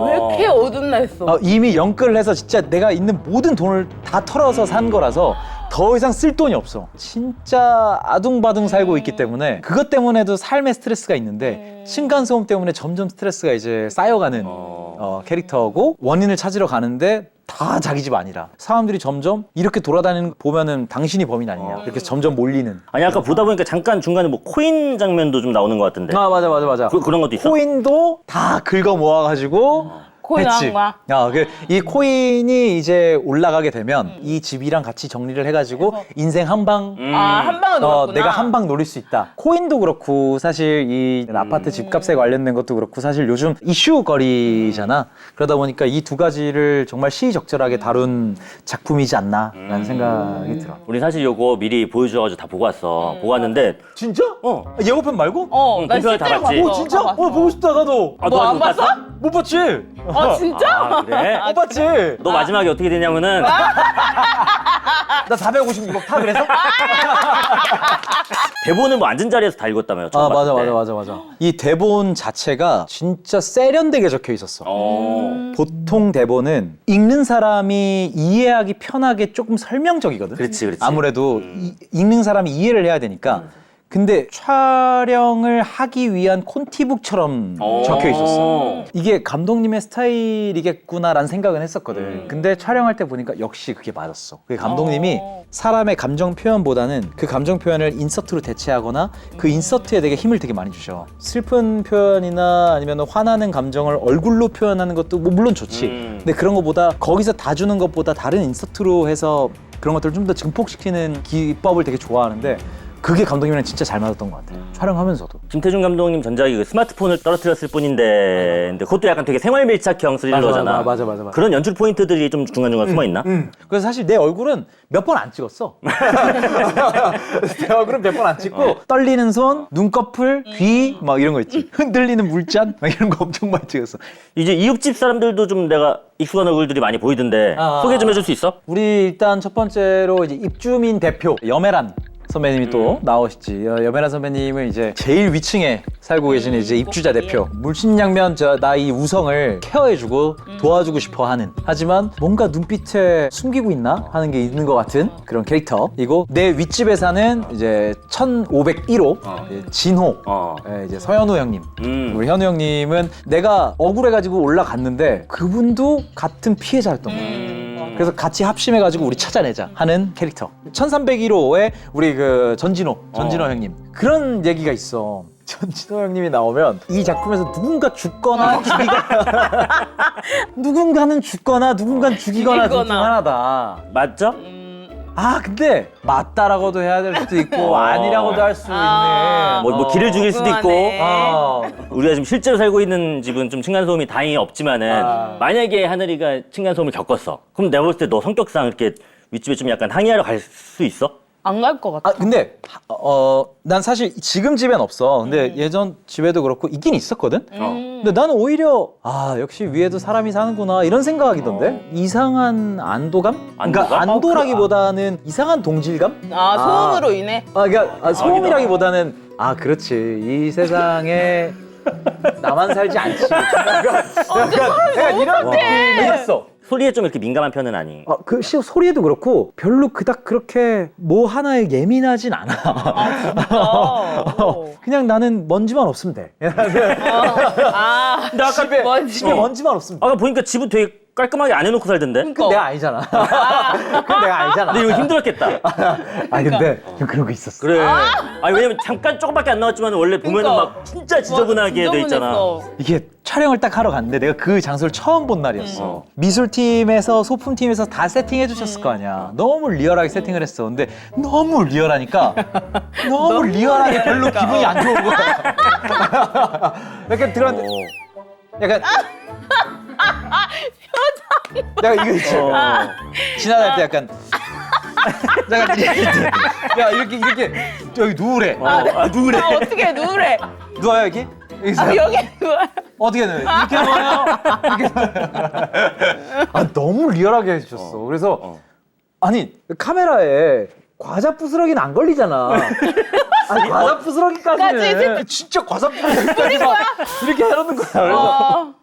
왜 이렇게 어둡나 했어? 이미 영끌을 해서 진짜 내가 있는 모든 돈을 다 털어서 산 거라서 더 이상 쓸 돈이 없어. 진짜 아둥바둥 살고 있기 때문에 그것 때문에도 삶의 스트레스가 있는데 층간소음 때문에 점점 스트레스가 이제 쌓여가는 캐릭터고 원인을 찾으러 가는데 다 자기 집 아니라 사람들이 점점 이렇게 돌아다니는 거 보면은 당신이 범인 아니냐 이렇게 점점 몰리는. 아니, 아까 보다 보니까 잠깐 중간에 뭐 코인 장면도 좀 나오는 것 같은데. 맞아. 그런 것도 있어? 코인도 다 긁어 모아가지고 코인 했지. 한 거야? 이 코인이 이제 올라가게 되면 이 집이랑 같이 정리를 해가지고 인생 한 방. 한 방을 노렸구나. 내가 한 방 노릴 수 있다. 코인도 그렇고 사실 이 아파트 집값에 관련된 것도 그렇고 사실 요즘 이슈거리잖아. 그러다 보니까 이 두 가지를 정말 시의적절하게 다룬 작품이지 않나라는 생각이 들어. 우리 사실 요거 미리 보여줘가지고 다 보고 왔어. 보고 왔는데. 진짜? 예고편 말고? 나 공평하게 실제로 다 봤지? 봤어. 진짜? 다 봤어. 보고 싶다 나도. 아, 너 안 못 봤어? 못 봤지? 진짜? 아, 그래? 못 봤지? 너 마지막에 어떻게 되냐면은 나 456억 타 그래서? 대본을 뭐 앉은 자리에서 다 읽었다며요. 처음 봤을 때. 맞아. 이 대본 자체가 진짜 세련되게 적혀 있었어. 보통 대본은 읽는 사람이 이해하기 편하게 조금 설명적이거든. 그렇지. 아무래도 읽는 사람이 이해를 해야 되니까. 근데 촬영을 하기 위한 콘티북처럼 적혀 있었어. 이게 감독님의 스타일이겠구나라는 생각은 했었거든. 근데 촬영할 때 보니까 역시 그게 맞았어. 그게 감독님이 사람의 감정 표현보다는 그 감정 표현을 인서트로 대체하거나 그 인서트에 되게 힘을 되게 많이 주셔. 슬픈 표현이나 아니면 화나는 감정을 얼굴로 표현하는 것도 뭐 물론 좋지. 근데 그런 것보다 거기서 다 주는 것보다 다른 인서트로 해서 그런 것들을 좀 더 증폭시키는 기법을 되게 좋아하는데 그게 감독님이랑 진짜 잘 맞았던 것 같아요. 촬영하면서도. 김태준 감독님 전작이 그 스마트폰을 떨어뜨렸을 뿐인데 근데 그것도 약간 되게 생활 밀착형 스릴러잖아. 맞아. 그런 연출 포인트들이 좀 중간중간 숨어 있나? 그래서 사실 내 얼굴은 몇 번 안 찍었어. 내 얼굴은 몇 번 안 찍고 떨리는 손, 눈꺼풀, 귀 막 이런 거 있지. 흔들리는 물잔 막 이런 거 엄청 많이 찍었어. 이제 이웃집 사람들도 좀 내가 익숙한 얼굴들이 많이 보이던데 소개 좀 해줄 수 있어? 우리 일단 첫 번째로 이제 입주민 대표 여메란 선배님이 또 나오시지. 여메란 선배님은 이제 제일 위층에 살고 계시는 이제 입주자 대표. 물심양면 나 이 우성을 케어해주고 도와주고 싶어하는. 하지만 뭔가 눈빛에 숨기고 있나 하는 게 있는 것 같은 그런 캐릭터이고 내 윗집에 사는 이제 1501호 진호. 이제 서현우 형님. 우리 현우 형님은 내가 억울해가지고 올라갔는데 그분도 같은 피해자였던 거야. 그래서 같이 합심해가지고 우리 찾아내자 하는 캐릭터. 1301호에 우리 그 전진호 형님. 그런 얘기가 있어. 전진호 형님이 나오면 이 작품에서 누군가 죽거나 죽이거나 누군가는 죽거나 누군가는 죽이거나 둘 중 하나다. 맞죠? 아 근데 맞다라고도 해야 될 수도 있고 아니라고도 할 수 있네. 뭐 길을 죽일 수도 있고 궁금하네. 우리가 지금 실제로 살고 있는 집은 좀 층간소음이 다행히 없지만은 만약에 하늘이가 층간소음을 겪었어. 그럼 내가 봤을 때 너 성격상 이렇게 윗집에 좀 약간 항의하러 갈 수 있어? 안 갈 것 같아. 아 근데 난 사실 지금 집엔 없어. 근데 예전 집에도 그렇고 있긴 있었거든. 근데 나는 오히려 역시 위에도 사람이 사는구나 이런 생각이던데. 이상한 안도감? 그러니까 안도라기보다는 이상한 동질감? 소음으로 인해? 그러니까 소음이라기보다는 그렇지 이 세상에 나만 살지 않지. 약간 이런 느낌이었어. 소리에 좀 이렇게 민감한 편은 아니. 그 소리에도 그렇고 별로 그닥 그렇게 뭐 하나에 예민하진 않아. 그냥 나는 먼지만 없으면 돼. 근데 아까 집에 먼지만 없으면 돼. 아까 보니까 집은 되게 깔끔하게 안 해놓고 살던데? 그건 내가 아니잖아. 그건 내가 아니잖아. 근데 이거 힘들었겠다. 근데 좀 그런 거 있었어. 그래. 왜냐면 잠깐 조금밖에 안 나왔지만 원래 보면은 그러니까. 막 진짜 지저분하게 돼 있잖아. 지저분했어. 이게 촬영을 딱 하러 갔는데 내가 그 장소를 처음 본 날이었어. 미술팀에서 소품팀에서 다 세팅해 주셨을 거 아니야. 너무 리얼하게 세팅을 했어. 근데 너무 리얼하니까 너무 리얼하게 별로 기분이 안 좋은 거야. 약간 들었는데 약간 내가 이거 있지. 지나갈 때 약간 야 이렇게 여기 누우래. 누우래. 어떻게 누우래? 누워요 여기? 여기서 여기 누워. 어떻게 누워요? 이렇게 누워요? 이렇게 누워요? 너무 리얼하게 해주셨어. 그래서 아니 카메라에 과자 부스러기는 안 걸리잖아. 과자 부스러기까지는 진짜 과자 부스러기까지 막 이렇게 해놓는 거야.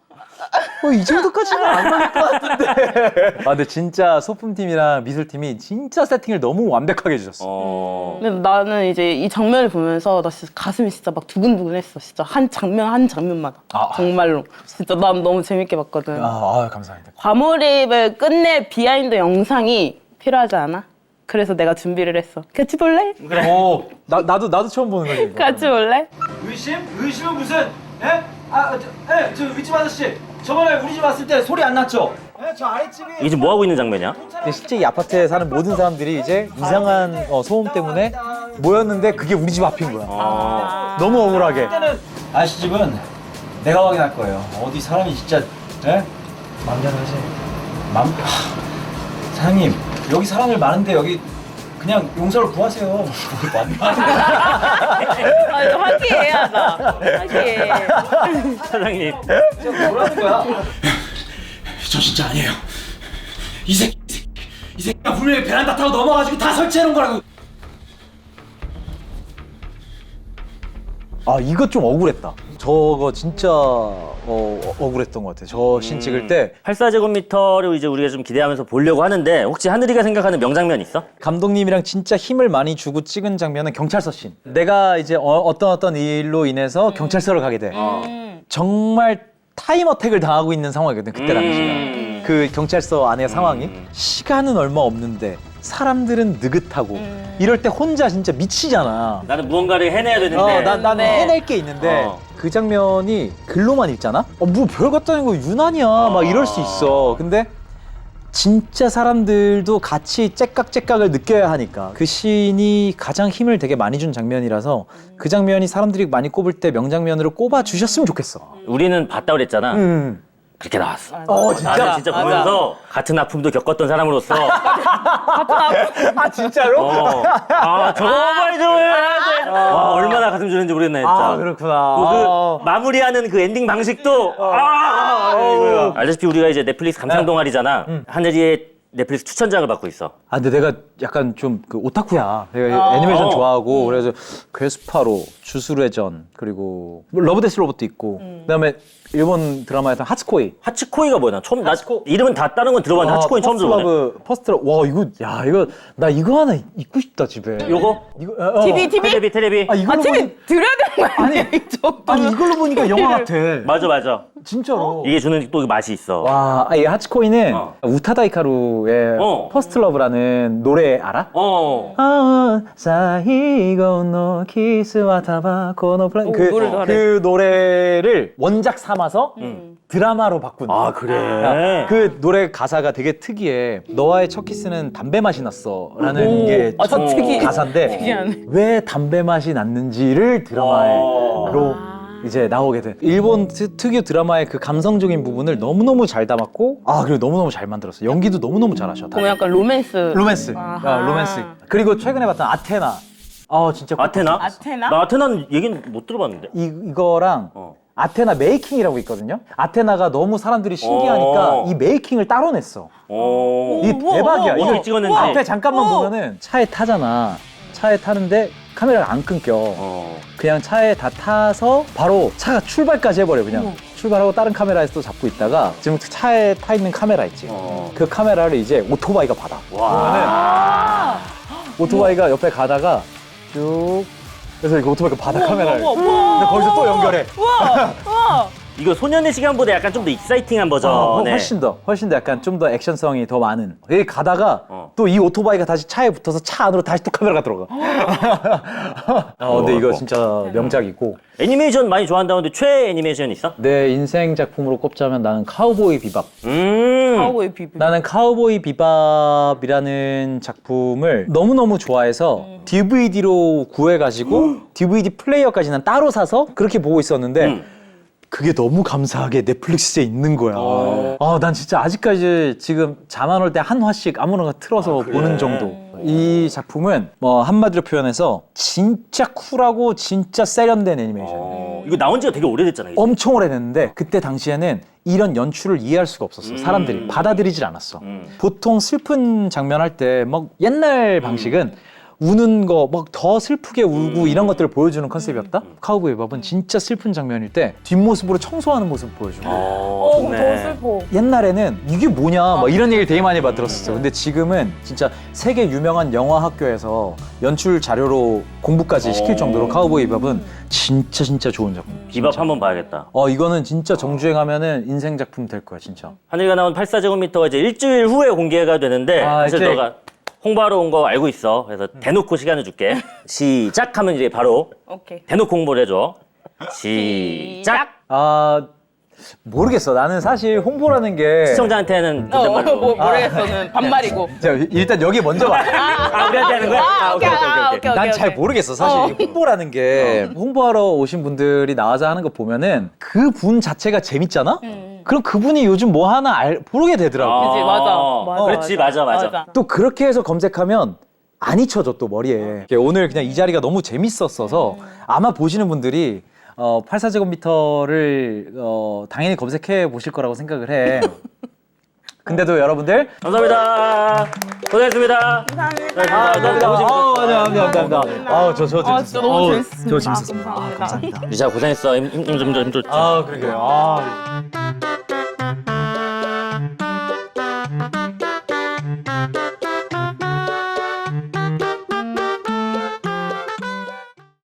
그래서 이 정도까지는 안 걸릴 것 같은데. 근데 진짜 소품팀이랑 미술팀이 진짜 세팅을 너무 완벽하게 해주셨어. 근데 나는 이제 이 장면을 보면서 나 진짜 가슴이 진짜 막 두근두근했어. 진짜 한 장면마다. 정말로. 진짜 난 너무 재밌게 봤거든. 감사합니다. 과몰입을 끝낼 비하인드 영상이 필요하지 않아? 그래서 내가 준비를 했어. 같이 볼래? 그래. 나도 처음 보는 거지. 이거. 같이 볼래? 의심은 무슨? 예? 저 윗집 아저씨 저번에 우리 집 왔을 때 소리 안 났죠? 저 아랫집이 이게 지금 뭐 하고 있는 장면이야? 근데 실제 이 아파트에 사는 모든 사람들이 이제 이상한 소음 때문에 모였는데 그게 우리 집 앞인 거야. 너무 억울하게. 아저씨 집은 내가 확인할 거예요. 어디 사람이 진짜 맘대로 하지. 사장님 여기 사람들 많은데 여기 그냥 용서를 구하세요. 화기애애하다. 화기애애. 사장님. 뭐라는 거야? 저 진짜 아니에요. 이 새끼가 분명히 베란다 타고 넘어가지고 다 설치해 놓은 거라고. 이거 좀 억울했다. 저거 진짜 억울했던 것 같아. 저 씬 찍을 때 84제곱미터를 이제 우리가 좀 기대하면서 보려고 하는데 혹시 하늘이가 생각하는 명장면 있어? 감독님이랑 진짜 힘을 많이 주고 찍은 장면은 경찰서 씬. 내가 이제 어떤 일로 인해서 경찰서를 가게 돼. 정말 타임어택을 당하고 있는 상황이거든. 그때 당시가. 그 경찰서 안의 상황이. 시간은 얼마 없는데 사람들은 느긋하고 이럴 때 혼자 진짜 미치잖아. 나는 무언가를 해내야 되는데. 나는 해낼 게 있는데 그 장면이 글로만 읽잖아? 뭐 별것 아닌 거 유난이야 막 이럴 수 있어. 근데 진짜 사람들도 같이 째깍째깍을 느껴야 하니까 그 씬이 가장 힘을 되게 많이 준 장면이라서 그 장면이 사람들이 많이 꼽을 때 명장면으로 꼽아 주셨으면 좋겠어. 우리는 봤다 그랬잖아. 그렇게 나왔어. 진짜? 나는 진짜 보면서 같은 아픔도 겪었던 사람으로서 아 진짜로? 저거 빨리 좀 해야 돼. 와, 얼마나 가슴 졸였는지 모르겠네 진짜. 아 그렇구나. 그 마무리하는 그 엔딩 방식도 이거야. 알다시피 우리가 이제 넷플릭스 감상 동아리잖아. 하늘이의 넷플릭스 추천작을 받고 있어. 아 근데 내가 약간 좀 그 오타쿠야. 내가 애니메이션 좋아하고 그래서 괴스파로, 주술의 전 그리고 러브 데스 로봇도 있고 그다음에 일본 드라마였던 하츠코이. 하츠코이가 뭐야? 나 처음 나 이름은 다 다른 건 들어봤는데 하츠코이 처음 들어보네. 퍼스트 러브. 와 이거 이거 나 이거 하나 입고 싶다 집에. 요거? 이거 TV? 테레비. 아 이걸로 TV 드려야 되는 거 아니야? 아니 이걸로 보니까 영화 같아. 맞아. 진짜로. 이게 주는 또 맛이 있어. 와, 이 하츠코이는 우타다 히카루의 퍼스트 러브라는 노래 알아? 사이고 노 키스와 타바코 노 플랜 노래도 하래. 그 노래를 원작 삼아서 드라마로 바꾼. 아, 그래? 그 노래 가사가 되게 특이해. 너와의 첫 키스는 담배 맛이 났어라는 게 아, 저 특이- 가사인데 특이하네. 왜 담배 맛이 났는지를 드라마로 이제 나오게 돼. 일본 특유 드라마의 그 감성적인 부분을 너무너무 잘 담았고 그리고 너무너무 잘 만들었어. 연기도 너무너무 잘하셔. 그럼 약간 로맨스. 로맨스. 아하. 로맨스. 그리고 최근에 봤던 아테나. 진짜 아테나? 아테나? 나 아테나는 얘기는 못 들어봤는데. 이거랑 아테나 메이킹이라고 있거든요. 아테나가 너무 사람들이 신기하니까 이 메이킹을 따로 냈어. 이 대박이야. 어떻게 찍었는지. 앞에 잠깐만 보면은 차에 타잖아. 차에 타는데 카메라가 안 끊겨. 그냥 차에 다 타서 바로 차가 출발까지 해버려. 그냥 출발하고 다른 카메라에서 또 잡고 있다가 지금 차에 타 있는 카메라 있지. 그 카메라를 이제 오토바이가 받아. 그러면은 오토바이가 옆에 가다가 쭉 그래서 이거 오토바이가 받아 카메라를. 근데 거기서 또 연결해. 이거 소년의 시간보다 약간 좀 더 익사이팅한 버전에. 훨씬 더 약간 좀 더 액션성이 더 많은. 여기 가다가 또 이 오토바이가 다시 차에 붙어서 차 안으로 다시 또 카메라가 들어가. 근데 이거 진짜 명작이고. 애니메이션 많이 좋아한다는데 최애 애니메이션 있어? 내 인생 작품으로 꼽자면 나는 카우보이 비밥. 카우보이 비비. 나는 카우보이 비밥이라는 작품을 너무너무 좋아해서 DVD로 구해가지고 DVD 플레이어까지 난 따로 사서 그렇게 보고 있었는데 그게 너무 감사하게 넷플릭스에 있는 거야. 난 진짜 아직까지 지금 잠 안 올 때 한 화씩 아무거나 틀어서 보는 정도. 이 작품은 뭐 한마디로 표현해서 진짜 쿨하고 진짜 세련된 애니메이션. 이거 나온 지가 되게 오래됐잖아. 이제. 엄청 오래됐는데 그때 당시에는 이런 연출을 이해할 수가 없었어. 사람들이 받아들이질 않았어. 보통 슬픈 장면 할 때 막 옛날 방식은 우는 거 막 더 슬프게 울고 이런 것들을 보여주는 컨셉이었다. 카우보이 비밥은 진짜 슬픈 장면일 때 뒷모습으로 청소하는 모습을 보여줘. 좋네. 더 슬퍼. 옛날에는 이게 뭐냐 막 이런 얘기를 되게 많이 들었었어. 근데 지금은 진짜 세계 유명한 영화 학교에서 연출 자료로 공부까지 시킬 정도로 카우보이 비밥은 진짜 좋은 작품. 비밥 한번 봐야겠다. 이거는 진짜 정주행하면은 인생 작품 될 거야 진짜. 하늘이가 나온 84제곱미터가 이제 일주일 후에 공개가 되는데 사실 이제- 너가 홍보하러 온 거 알고 있어. 그래서 대놓고 시간을 줄게. 시작하면 이제 바로 오케이. 대놓고 홍보를 해줘. 시작. 모르겠어. 나는 사실 홍보라는 게 시청자한테는 존댓말로. 모르겠어는 반말이고. 일단 여기 먼저 와. 우리한테 하는 거야? 오케이. 난 잘 모르겠어. 사실 홍보라는 게 홍보하러 오신 분들이 나와서 하는 거 보면은 그 분 자체가 재밌잖아. 그럼 그분이 요즘 뭐 하나 모르게 되더라고. 그치, 맞아. 그렇지, 맞아. 또 그렇게 해서 검색하면 안 잊혀져 또 머리에. 오늘 그냥 이 자리가 너무 재밌었어서 아마 보시는 분들이 84제곱미터를 당연히 검색해 보실 거라고 생각을 해. 근데도 여러분들 감사합니다. 고생했습니다. 감사합니다. 감사합니다. 저 진짜 너무 재밌었습니다. 저 재밌었습니다. 감사합니다. 감사합니다. 유자 고생했어. 힘 좀. 그러게요.